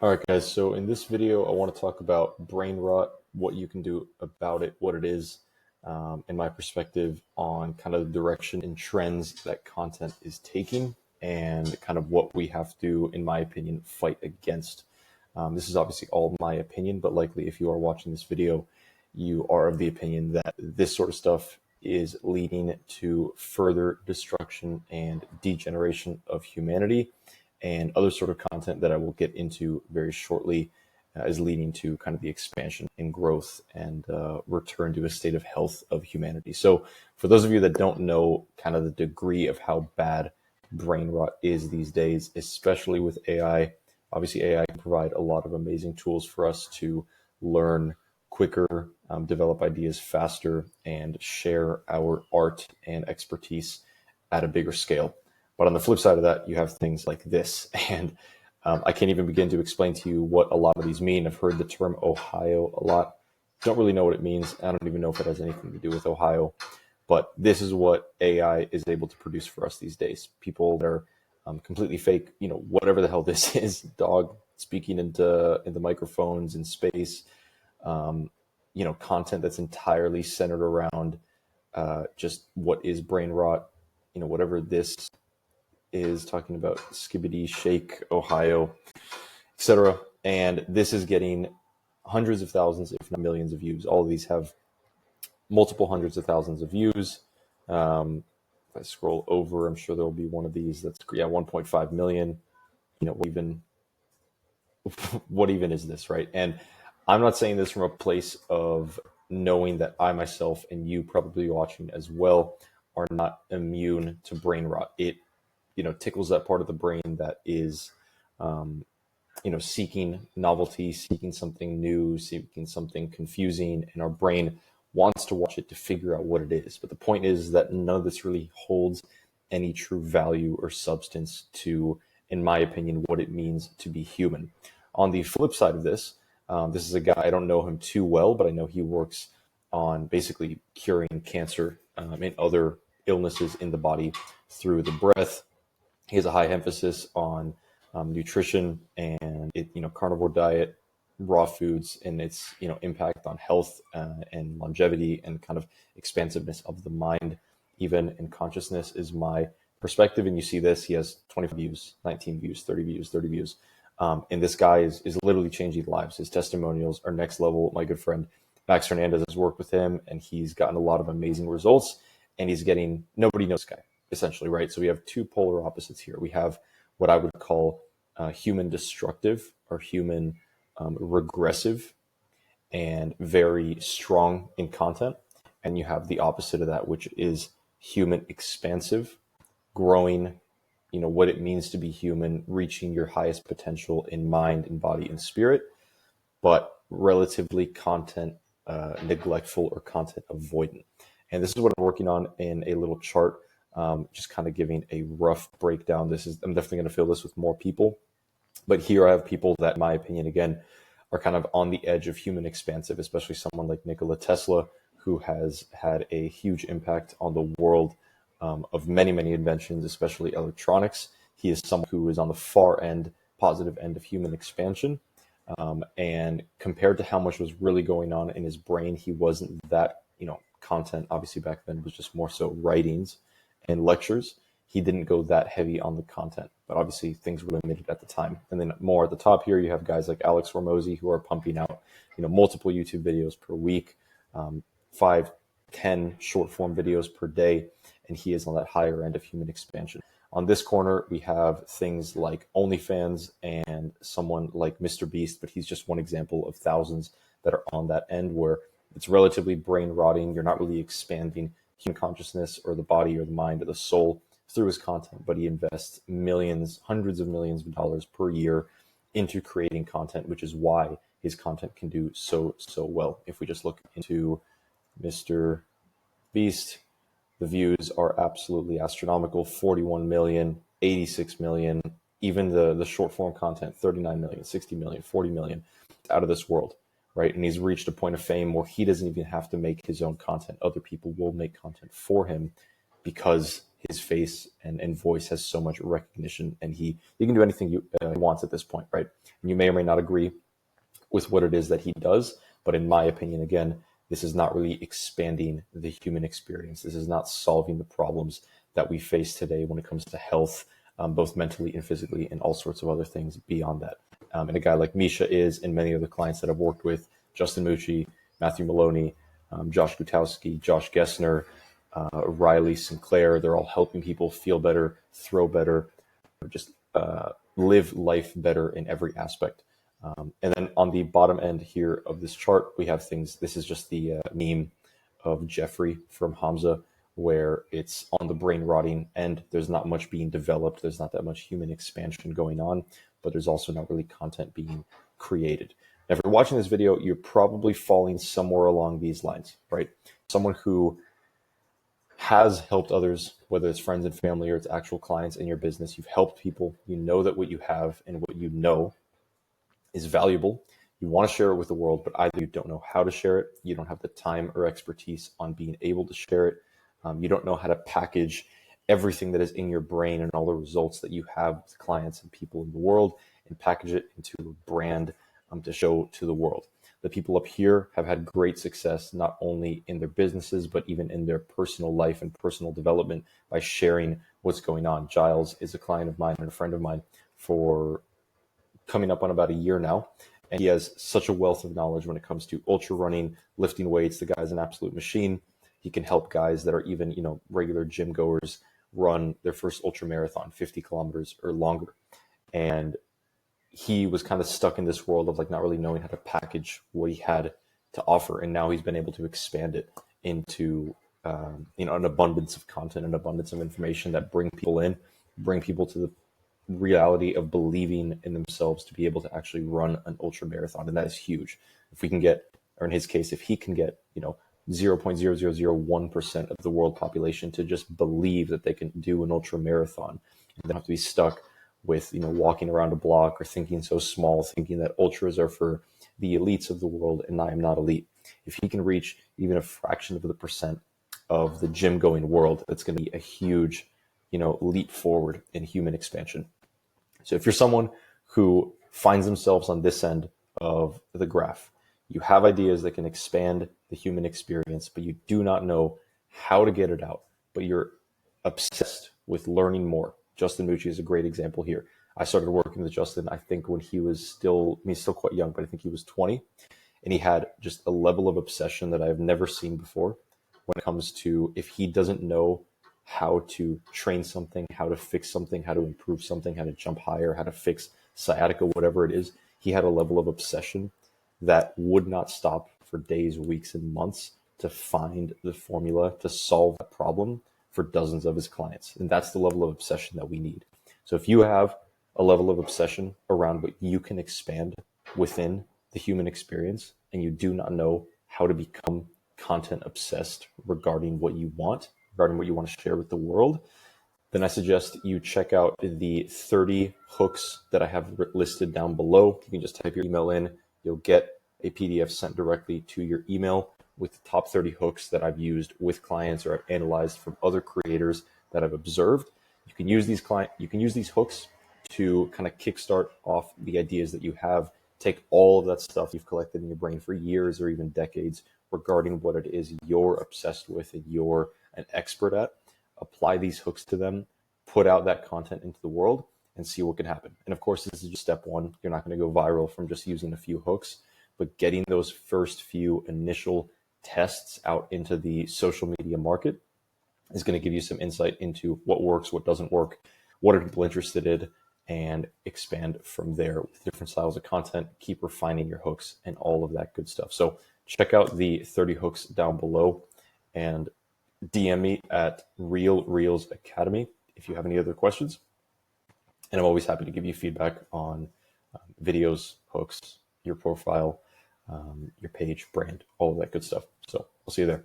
All right, guys. So in this video, I want to talk about brain rot, what you can do about it, what it is, and my perspective on kind of the direction and trends that content is taking, and kind of what we have to, in my opinion, fight against. This is obviously all my opinion, but likely if you are watching this video, you are of the opinion that this sort of stuff is leading to further destruction and degeneration of humanity, and other sort of content that I will get into very shortly is leading to kind of the expansion and growth and return to a state of health of humanity. So for those of you that don't know kind of the degree of how bad brain rot is these days, especially with AI, obviously AI can provide a lot of amazing tools for us to learn quicker, develop ideas faster, and share our art and expertise at a bigger scale. But on the flip side of that, you have things like this. And I can't even begin to explain to you what a lot of these mean. I've heard the term Ohio a lot. Don't really know what it means. I don't even know if it has anything to do with Ohio. But this is what AI is able to produce for us these days. People that are completely fake, whatever the hell this is, dog speaking into microphones in space, content that's entirely centered around just what is brain rot, whatever this is talking about, Skibbity Shake, Ohio, etc. And this is getting hundreds of thousands, if not millions of views. All of these have multiple hundreds of thousands of views. If I scroll over, I'm sure there'll be one of these that's 1.5 million. What even is this, right? And I'm not saying this from a place of knowing that I myself and you probably watching as well are not immune to brain rot. It tickles that part of the brain that is seeking novelty, seeking something new, seeking something confusing, and our brain wants to watch it to figure out what it is. But the point is that none of this really holds any true value or substance to, in my opinion, what it means to be human. On the flip side of this, this is a guy, I don't know him too well, but I know he works on basically curing cancer and other illnesses in the body through the breath. He has a high emphasis on nutrition and carnivore diet, raw foods, and its impact on health and longevity and kind of expansiveness of the mind, even in consciousness, is my perspective. And you see this, he has 25 views, 19 views, 30 views, 30 views. And this guy is literally changing lives. His testimonials are next level. My good friend Max Hernandez has worked with him, and he's gotten a lot of amazing results. And he's getting, nobody knows this guy, essentially, right? So we have two polar opposites here. We have what I would call human destructive or human regressive and very strong in content. And you have the opposite of that, which is human expansive, growing, what it means to be human, reaching your highest potential in mind and body and spirit, but relatively content neglectful or content avoidant. And this is what I'm working on in a little chart, just kind of giving a rough breakdown. I'm definitely going to fill this with more people, but here I have people that, in my opinion, again, are kind of on the edge of human expansive, especially someone like Nikola Tesla, who has had a huge impact on the world of many, many inventions, especially electronics. He is someone who is on the far end, positive end of human expansion. And compared to how much was really going on in his brain, he wasn't that, content obviously back then was just more so writings and lectures. He didn't go that heavy on the content, but obviously things were limited at the time. And then more at the top here, you have guys like Alex Hormozi who are pumping out, multiple YouTube videos per week, 5, 10 short form videos per day. And he is on that higher end of human expansion. On this corner, we have things like OnlyFans and someone like Mr. Beast, but he's just one example of thousands that are on that end where it's relatively brain rotting. You're not really expanding human consciousness or the body or the mind or the soul through his content, but he invests millions, hundreds of millions of dollars per year into creating content, which is why his content can do so well. If we just look into Mr. Beast, the views are absolutely astronomical. 41 million, 86 million, even the short form content, 39 million, 60 million, 40 million, out of this world, right? And he's reached a point of fame where he doesn't even have to make his own content. Other people will make content for him because his face and voice has so much recognition, and he can do anything he wants at this point, right? And you may or may not agree with what it is that he does, but in my opinion, again, this is not really expanding the human experience. This is not solving the problems that we face today when it comes to health, both mentally and physically, and all sorts of other things beyond that. And a guy like Misha is, and many other clients that I've worked with, Justin Mucci, Matthew Maloney, Josh Gutowski, Josh Gessner, Riley Sinclair, they're all helping people feel better, throw better, just live life better in every aspect. And then on the bottom end here of this chart, we have things. This is just the meme of Jeffrey from Hamza, where it's on the brain rotting end. There's not much being developed. There's not that much human expansion going on, but there's also not really content being created. Now, if you're watching this video, you're probably falling somewhere along these lines, right? Someone who has helped others, whether it's friends and family or it's actual clients in your business. You've helped people. You know that what you have and what you know is valuable. You want to share it with the world, but either you don't know how to share it, you don't have the time or expertise on being able to share it, you don't know how to package everything that is in your brain and all the results that you have with clients and people in the world and package it into a brand to show to the world. The people up here have had great success, not only in their businesses, but even in their personal life and personal development by sharing what's going on. Giles is a client of mine and a friend of mine for coming up on about a year now. And he has such a wealth of knowledge when it comes to ultra running, lifting weights. The guy's an absolute machine. He can help guys that are even, regular gym goers run their first ultra marathon, 50 kilometers or longer. And he was kind of stuck in this world of like not really knowing how to package what he had to offer. And now he's been able to expand it into, an abundance of content, an abundance of information that bring people to the reality of believing in themselves to be able to actually run an ultra marathon. And that is huge. If we can get, or in his case, if he can get, 0.0001% of the world population to just believe that they can do an ultra marathon, and they don't have to be stuck with, walking around a block or thinking so small, thinking that ultras are for the elites of the world and I am not elite. If he can reach even a fraction of the percent of the gym going world, that's going to be a huge, leap forward in human expansion. So if you're someone who finds themselves on this end of the graph, you have ideas that can expand the human experience, but you do not know how to get it out, but you're obsessed with learning more. Justin Mucci is a great example here. I started working with Justin, I think when he was still quite young, but I think he was 20. And he had just a level of obsession that I've never seen before when it comes to if he doesn't know how to train something, how to fix something, how to improve something, how to jump higher, how to fix sciatica, whatever it is. He had a level of obsession that would not stop for days, weeks, and months to find the formula to solve that problem for dozens of his clients. And that's the level of obsession that we need. So if you have a level of obsession around what you can expand within the human experience, and you do not know how to become content obsessed regarding what you want to share with the world, then I suggest you check out the 30 hooks that I have listed down below. You can just type your email in. You'll get a PDF sent directly to your email with the top 30 hooks that I've used with clients or I've analyzed from other creators that I've observed. You can use these hooks to kind of kickstart off the ideas that you have. Take all of that stuff you've collected in your brain for years or even decades regarding what it is you're obsessed with and you're an expert at. Apply these hooks to them, put out that content into the world, and see what can happen. And of course, this is just step one. You're not going to go viral from just using a few hooks, but getting those first few initial tests out into the social media market is going to give you some insight into what works, what doesn't work, what are people interested in, and expand from there with different styles of content. Keep refining your hooks and all of that good stuff. So check out the 30 hooks down below and DM me at Real Reels Academy if you have any other questions. And I'm always happy to give you feedback on videos, hooks, your profile, your page, brand, all of that good stuff. So I'll see you there.